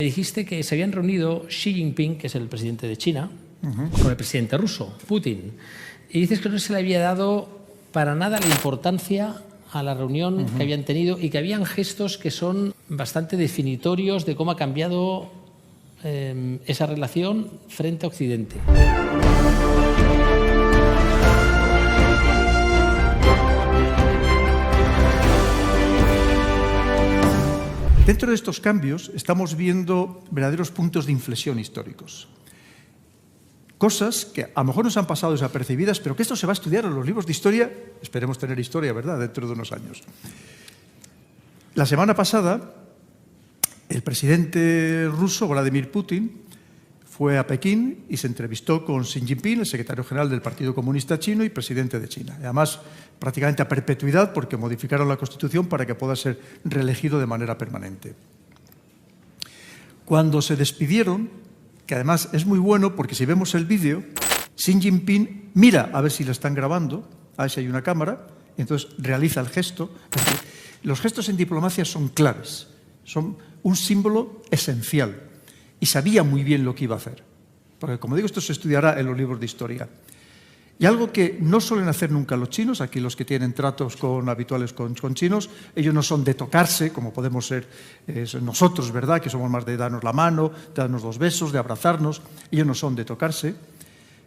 dijiste que se habían reunido Xi Jinping, que es el presidente de China, con el presidente ruso, Putin. Y dices que no se le había dado para nada la importancia a la reunión que habían tenido y que habían gestos que son bastante definitorios de cómo ha cambiado esa relación frente a Occidente. Dentro de estos cambios estamos viendo verdaderos puntos de inflexión históricos. Cosas que a lo mejor nos han pasado desapercibidas, pero que esto se va a estudiar en los libros de historia. Esperemos tener historia, ¿verdad?, dentro de unos años. La semana pasada, el presidente ruso, Vladimir Putin, fue a Pekín y se entrevistó con Xi Jinping, el secretario general del Partido Comunista Chino y presidente de China. Además, prácticamente a perpetuidad, porque modificaron la Constitución para que pueda ser reelegido de manera permanente. Cuando se despidieron, que además es muy bueno porque si vemos el vídeo, Xi Jinping mira a ver si la están grabando, a ver si hay una cámara, y entonces realiza el gesto. Es decir, los gestos en diplomacia son claves, son un símbolo esencial. Y sabía muy bien lo que iba a hacer. Porque, como digo, esto se estudiará en los libros de historia. Y algo que no suelen hacer nunca los chinos, aquí los que tienen tratos habituales con chinos, ellos no son de tocarse, como podemos ser nosotros, ¿verdad?, que somos más de darnos la mano, de darnos 2 besos, de abrazarnos. Ellos no son de tocarse,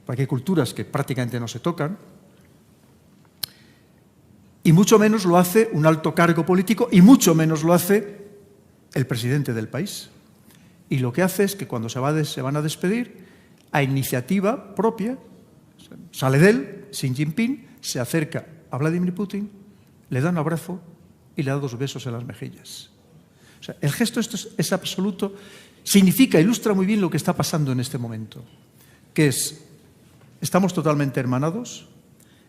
porque hay culturas que prácticamente no se tocan. Y mucho menos lo hace un alto cargo político, y mucho menos lo hace el presidente del país. Y lo que hace es que cuando se van a despedir, a iniciativa propia, sale de él, Xi Jinping, se acerca a Vladimir Putin, le da un abrazo y le da 2 besos en las mejillas. O sea, el gesto esto es absoluto, significa, ilustra muy bien lo que está pasando en este momento, que es, estamos totalmente hermanados,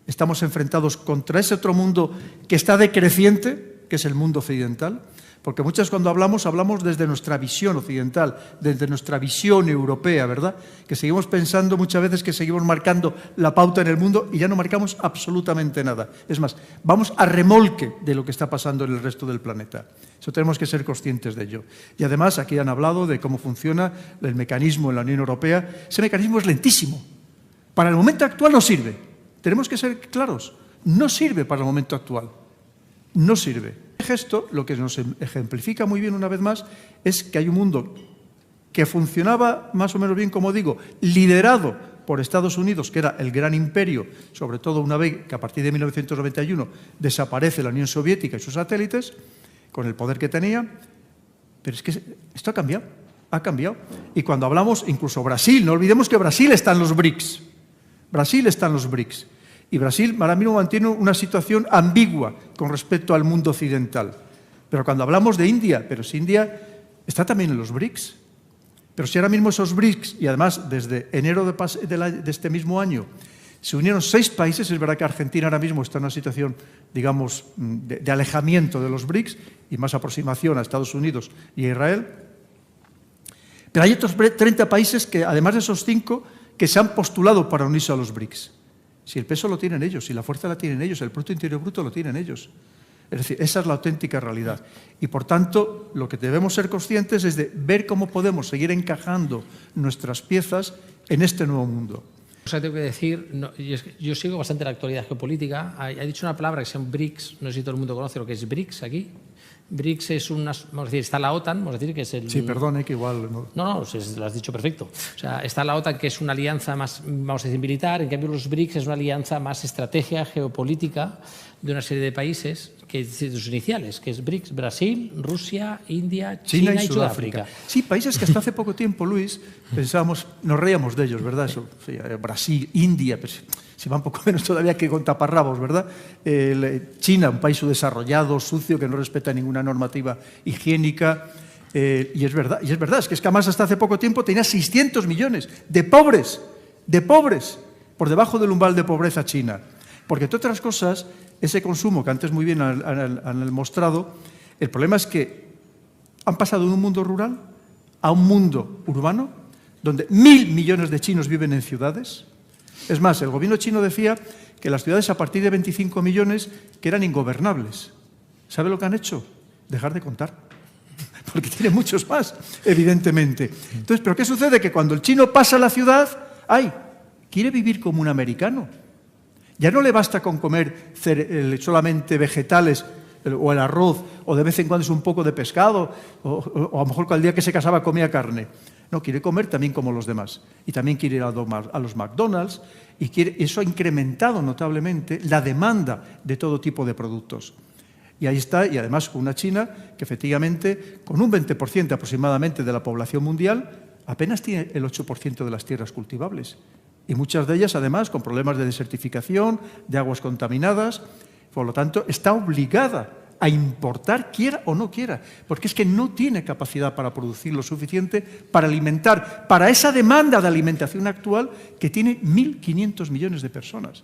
estamos enfrentados contra ese otro mundo que está decreciente, que es el mundo occidental, porque muchas cuando hablamos desde nuestra visión occidental, desde nuestra visión europea, ¿verdad? Que seguimos pensando muchas veces que seguimos marcando la pauta en el mundo y ya no marcamos absolutamente nada. Es más, vamos a remolque de lo que está pasando en el resto del planeta. Eso tenemos que ser conscientes de ello. Y además, aquí han hablado de cómo funciona el mecanismo en la Unión Europea. Ese mecanismo es lentísimo. Para el momento actual no sirve. Tenemos que ser claros. No sirve para el momento actual. No sirve. El gesto, lo que nos ejemplifica muy bien una vez más, es que hay un mundo que funcionaba más o menos bien, como digo, liderado por Estados Unidos, que era el gran imperio, sobre todo una vez que a partir de 1991 desaparece la Unión Soviética y sus satélites, con el poder que tenía, pero es que esto ha cambiado. Y cuando hablamos, incluso Brasil, no olvidemos que Brasil está en los BRICS. Y Brasil ahora mismo mantiene una situación ambigua con respecto al mundo occidental. Pero cuando hablamos de India, pero si India está también en los BRICS. Pero si ahora mismo esos BRICS, y además desde enero de este mismo año, se unieron 6 países, es verdad que Argentina ahora mismo está en una situación, digamos, de alejamiento de los BRICS y más aproximación a Estados Unidos y a Israel. Pero hay otros 30 países que, además de esos 5, que se han postulado para unirse a los BRICS. Si el peso lo tienen ellos, si la fuerza la tienen ellos, el Producto Interior Bruto lo tienen ellos. Es decir, esa es la auténtica realidad. Y por tanto, lo que debemos ser conscientes es de ver cómo podemos seguir encajando nuestras piezas en este nuevo mundo. O sea, tengo que decir, yo sigo bastante la actualidad geopolítica. Ha dicho una palabra que se llama BRICS, no sé si todo el mundo conoce lo que es BRICS aquí. BRICS es vamos a decir, está la OTAN, vamos a decir que es el... Sí, perdone, que igual... No, lo has dicho perfecto. O sea, está la OTAN, que es una alianza más, vamos a decir, militar, en cambio los BRICS es una alianza más estrategia geopolítica de una serie de países, que de sus iniciales, que es BRICS, Brasil, Rusia, India, China y Sudáfrica. Sí, países que hasta hace poco tiempo, Luis, pensábamos, nos reíamos de ellos, ¿verdad? Eso, sí, Brasil, India... Pues, se va un poco menos todavía que con taparrabos, ¿verdad? China, un país subdesarrollado, sucio, que no respeta ninguna normativa higiénica. Y es verdad, es que además hasta hace poco tiempo tenía 600 millones de pobres, por debajo del umbral de pobreza China. Porque, entre otras cosas, ese consumo que antes muy bien han mostrado, el problema es que han pasado de un mundo rural a un mundo urbano, donde 1.000 millones de chinos viven en ciudades. Es más, el gobierno chino decía que las ciudades a partir de 25 millones que eran ingobernables. ¿Sabe lo que han hecho? Dejar de contar. porque tiene muchos más, evidentemente. Entonces, ¿pero qué sucede? Que cuando el chino pasa a la ciudad, ¡ay!, quiere vivir como un americano. Ya no le basta con comer solamente vegetales o el arroz, o de vez en cuando es un poco de pescado, o a lo mejor al día que se casaba comía carne. No, quiere comer también como los demás. Y también quiere ir a los McDonald's, y eso ha incrementado notablemente la demanda de todo tipo de productos. Y ahí está, y además con una China que efectivamente, con un 20% aproximadamente de la población mundial, apenas tiene el 8% de las tierras cultivables. Y muchas de ellas, además, con problemas de desertificación, de aguas contaminadas. Por lo tanto, está obligada a importar, quiera o no quiera, porque es que no tiene capacidad para producir lo suficiente para alimentar, para esa demanda de alimentación actual que tiene 1.500 millones de personas.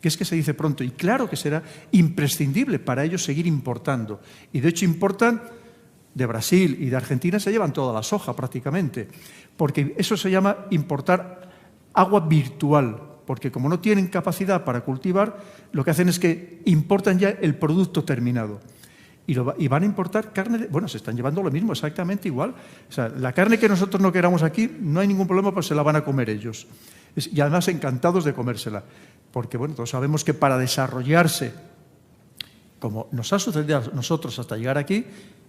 Que es que se dice pronto, y claro que será imprescindible para ellos seguir importando. Y de hecho importan de Brasil y de Argentina, se llevan toda la soja prácticamente, porque eso se llama importar agua virtual, porque como no tienen capacidad para cultivar, lo que hacen es que importan ya el producto terminado. Y van a importar carne, bueno, se están llevando lo mismo, exactamente igual. O sea, la carne que nosotros no queramos aquí, no hay ningún problema, pues se la van a comer ellos. Y además encantados de comérsela. Porque, bueno, todos sabemos que para desarrollarse, como nos ha sucedido a nosotros hasta llegar aquí,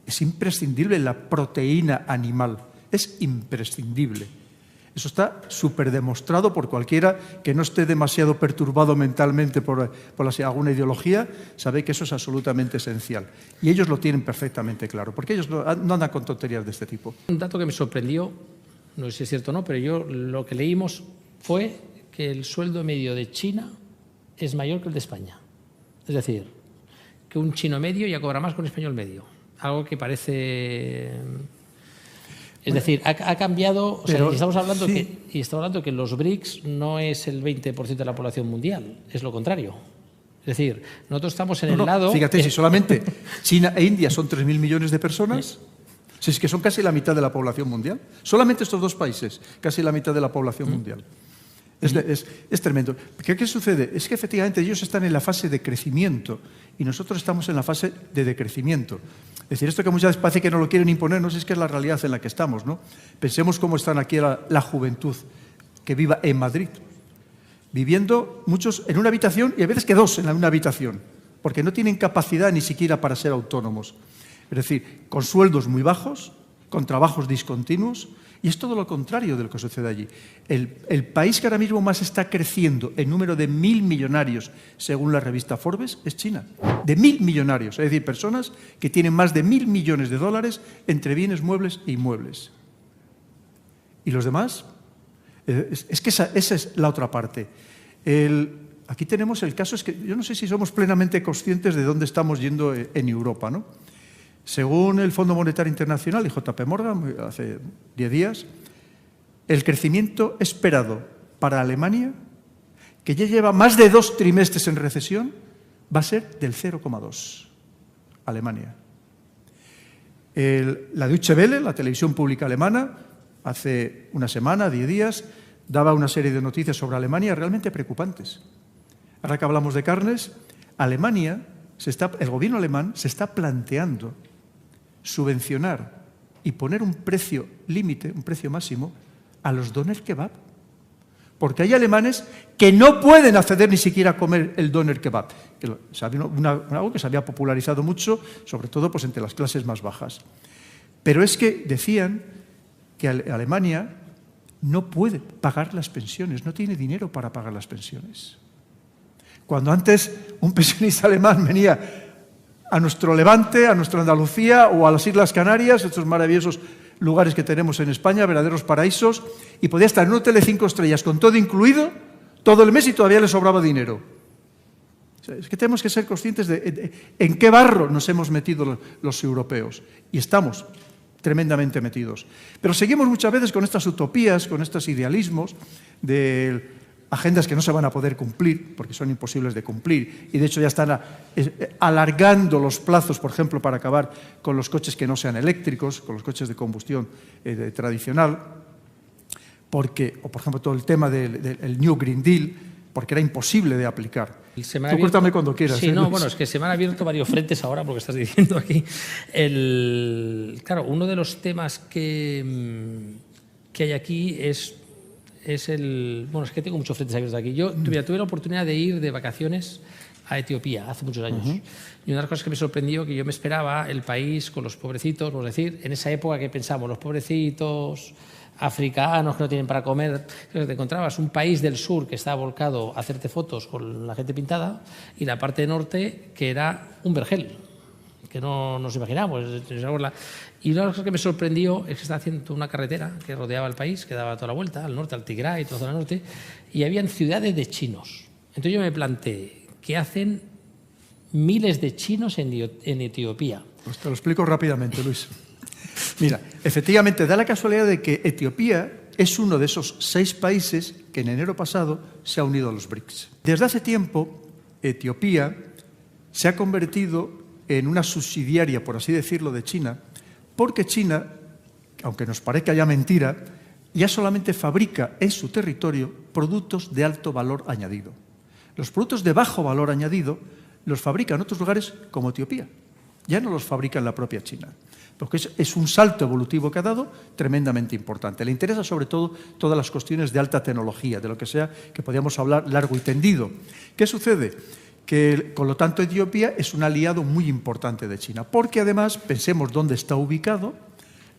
es imprescindible la proteína animal. Es imprescindible. Eso está súper demostrado por cualquiera que no esté demasiado perturbado mentalmente por alguna ideología, sabe que eso es absolutamente esencial. Y ellos lo tienen perfectamente claro, porque ellos no andan con tonterías de este tipo. Un dato que me sorprendió, no sé si es cierto o no, pero yo lo que leímos fue que el sueldo medio de China es mayor que el de España. Es decir, que un chino medio ya cobra más que un español medio. Algo que parece... Es decir, ha cambiado, o sea, y estamos hablando que los BRICS no es el 20% de la población mundial, es lo contrario. Es decir, nosotros estamos en el lado... Fíjate, si solamente China e India son 3.000 millones de personas, si es que son casi la mitad de la población mundial. Solamente estos dos países, casi la mitad de la población mundial. Es tremendo. ¿Qué sucede? Es que efectivamente ellos están en la fase de crecimiento y nosotros estamos en la fase de decrecimiento. Es decir, esto que muchas veces parece que no lo quieren imponernos es que es la realidad en la que estamos, ¿no? Pensemos cómo están aquí la juventud que viva en Madrid, viviendo muchos en una habitación y a veces que dos en una habitación, porque no tienen capacidad ni siquiera para ser autónomos. Es decir, con sueldos muy bajos, con trabajos discontinuos, y es todo lo contrario de lo que sucede allí. El país que ahora mismo más está creciendo en número de 1.000 millonarios, según la revista Forbes, es China. De 1.000 millonarios, es decir, personas que tienen más de 1.000 millones de dólares entre bienes muebles e inmuebles. ¿Y los demás? Es que esa es la otra parte. Aquí tenemos el caso, es que yo no sé si somos plenamente conscientes de dónde estamos yendo en Europa, ¿no? Según el Fondo Monetario Internacional y JP Morgan, hace 10 días, el crecimiento esperado para Alemania, que ya lleva más de 2 trimestres en recesión, va a ser del 0,2. Alemania. La Deutsche Welle, la televisión pública alemana, hace una semana, 10 días, daba una serie de noticias sobre Alemania realmente preocupantes. Ahora que hablamos de carnes, Alemania, el gobierno alemán se está planteando subvencionar y poner un precio límite, un precio máximo, a los doner kebab. Porque hay alemanes que no pueden acceder ni siquiera a comer el doner kebab. Algo que se había popularizado mucho, sobre todo pues, entre las clases más bajas. Pero es que decían que Alemania no puede pagar las pensiones, no tiene dinero para pagar las pensiones. Cuando antes un pensionista alemán venía a nuestro Levante, a nuestra Andalucía o a las Islas Canarias, estos maravillosos lugares que tenemos en España, verdaderos paraísos, y podía estar en un hotel de 5 estrellas con todo incluido, todo el mes y todavía le sobraba dinero. O sea, es que tenemos que ser conscientes de en qué barro nos hemos metido los europeos, y estamos tremendamente metidos. Pero seguimos muchas veces con estas utopías, con estos idealismos de agendas que no se van a poder cumplir, porque son imposibles de cumplir, y de hecho ya están alargando los plazos, por ejemplo, para acabar con los coches que no sean eléctricos, con los coches de combustión tradicional, o por ejemplo todo el tema del New Green Deal, porque era imposible de aplicar. Tú cuéntame cuando quieras. Sí, no, bueno, es que se me han abierto varios frentes ahora, porque estás diciendo aquí. Claro, uno de los temas que hay aquí es el... Bueno, es que tengo muchos frentes abiertos aquí. Yo tuve la oportunidad de ir de vacaciones a Etiopía hace muchos años. Y una de las cosas que me sorprendió, que yo me esperaba el país con los pobrecitos, por decir, en esa época que pensamos, los pobrecitos africanos que no tienen para comer, te encontrabas un país del sur que estaba volcado a hacerte fotos con la gente pintada y la parte norte que era un vergel, que no nos imaginamos. Y una de las cosas que me sorprendió es que estaba haciendo una carretera que rodeaba el país, que daba toda la vuelta, al norte, al Tigray, toda la zona norte, y habían ciudades de chinos. Entonces yo me planteé, ¿qué hacen miles de chinos en Etiopía? Pues te lo explico rápidamente, Luis. Mira, efectivamente, da la casualidad de que Etiopía es uno de esos 6 países que en enero pasado se ha unido a los BRICS. Desde hace tiempo, Etiopía se ha convertido en una subsidiaria, por así decirlo, de China, porque China, aunque nos parezca ya mentira, ya solamente fabrica en su territorio productos de alto valor añadido. Los productos de bajo valor añadido los fabrica en otros lugares como Etiopía. Ya no los fabrica en la propia China. Porque es un salto evolutivo que ha dado tremendamente importante. Le interesa sobre todo todas las cuestiones de alta tecnología, de lo que sea que podríamos hablar largo y tendido. ¿Qué sucede? Que, con lo tanto, Etiopía es un aliado muy importante de China, porque además, pensemos dónde está ubicado,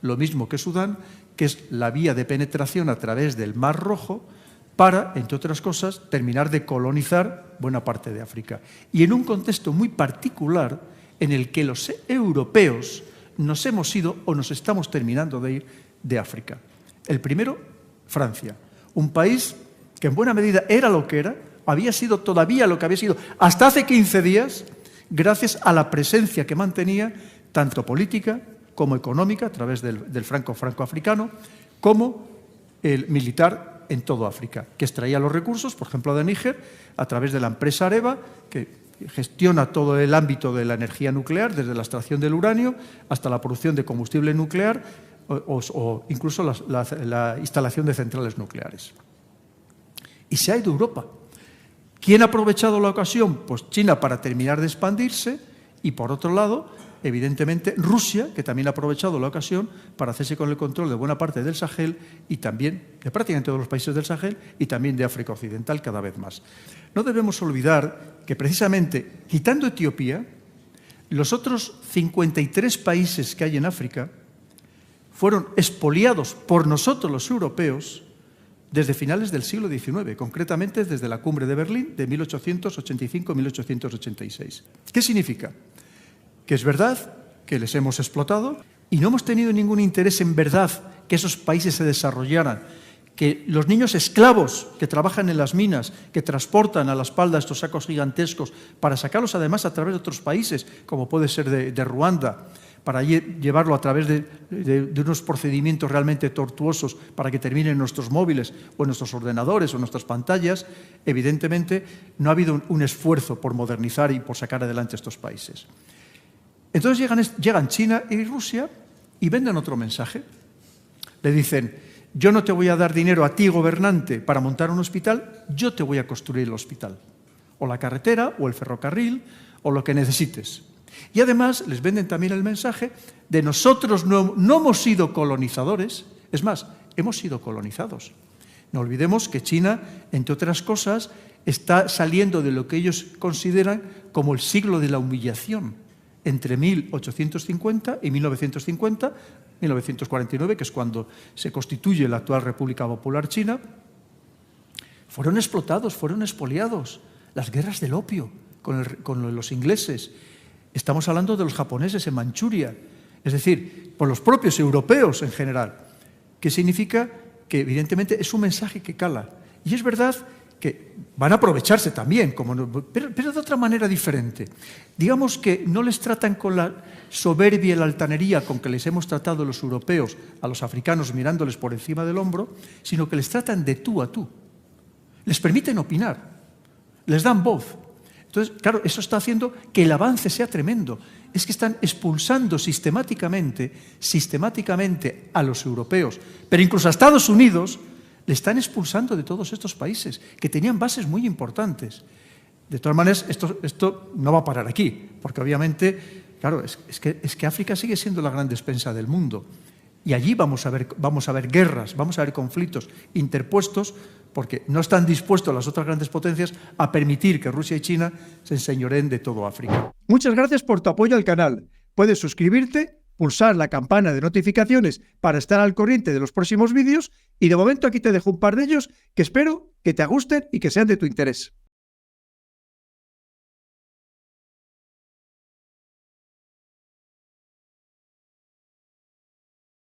lo mismo que Sudán, que es la vía de penetración a través del Mar Rojo para, entre otras cosas, terminar de colonizar buena parte de África. Y en un contexto muy particular en el que los europeos nos hemos ido o nos estamos terminando de ir de África. El primero, Francia, un país que en buena medida era lo que era, había sido todavía lo que había sido hasta hace 15 días, gracias a la presencia que mantenía, tanto política como económica, a través del franco-africano, como el militar en todo África, que extraía los recursos, por ejemplo, de Níger, a través de la empresa Areva, que gestiona todo el ámbito de la energía nuclear, desde la extracción del uranio hasta la producción de combustible nuclear o incluso la instalación de centrales nucleares. Y se ha ido a Europa. ¿Quién ha aprovechado la ocasión? Pues China para terminar de expandirse y, por otro lado, evidentemente, Rusia, que también ha aprovechado la ocasión para hacerse con el control de buena parte del Sahel y también de prácticamente todos los países del Sahel y también de África Occidental cada vez más. No debemos olvidar que precisamente, quitando Etiopía, los otros 53 países que hay en África fueron expoliados por nosotros los europeos desde finales del siglo XIX, concretamente desde la Cumbre de Berlín de 1885-1886. ¿Qué significa? Que es verdad que les hemos explotado y no hemos tenido ningún interés en verdad que esos países se desarrollaran, que los niños esclavos que trabajan en las minas, que transportan a la espalda estos sacos gigantescos para sacarlos además a través de otros países, como puede ser de Ruanda, para llevarlo a través de unos procedimientos realmente tortuosos para que terminen en nuestros móviles o en nuestros ordenadores o en nuestras pantallas, evidentemente no ha habido un esfuerzo por modernizar y por sacar adelante estos países. Entonces llegan China y Rusia y venden otro mensaje. Le dicen, yo no te voy a dar dinero a ti, gobernante, para montar un hospital, yo te voy a construir el hospital. O la carretera, o el ferrocarril, o lo que necesites. Y además les venden también el mensaje de nosotros no hemos sido colonizadores, es más, hemos sido colonizados. No olvidemos que China, entre otras cosas, está saliendo de lo que ellos consideran como el siglo de la humillación, entre 1850 y 1950, 1949, que es cuando se constituye la actual República Popular China. Fueron explotados, fueron expoliados. Las guerras del opio con los ingleses. Estamos hablando de los japoneses en Manchuria, es decir, por los propios europeos en general. ¿Qué significa? Que evidentemente es un mensaje que cala. Y es verdad que van a aprovecharse también, pero de otra manera diferente. Digamos que no les tratan con la soberbia y la altanería con que les hemos tratado los europeos a los africanos mirándoles por encima del hombro, sino que les tratan de tú a tú. Les permiten opinar, les dan voz. Entonces, claro, eso está haciendo que el avance sea tremendo. Es que están expulsando sistemáticamente a los europeos, pero incluso a Estados Unidos le están expulsando de todos estos países que tenían bases muy importantes. De todas maneras, esto no va a parar aquí, porque obviamente, claro, es que África sigue siendo la gran despensa del mundo. Y allí vamos a ver guerras, vamos a ver conflictos interpuestos, porque no están dispuestos las otras grandes potencias a permitir que Rusia y China se enseñoreen de todo África. Muchas gracias por tu apoyo al canal. Puedes suscribirte, pulsar la campana de notificaciones para estar al corriente de los próximos vídeos, y de momento aquí te dejo un par de ellos que espero que te gusten y que sean de tu interés.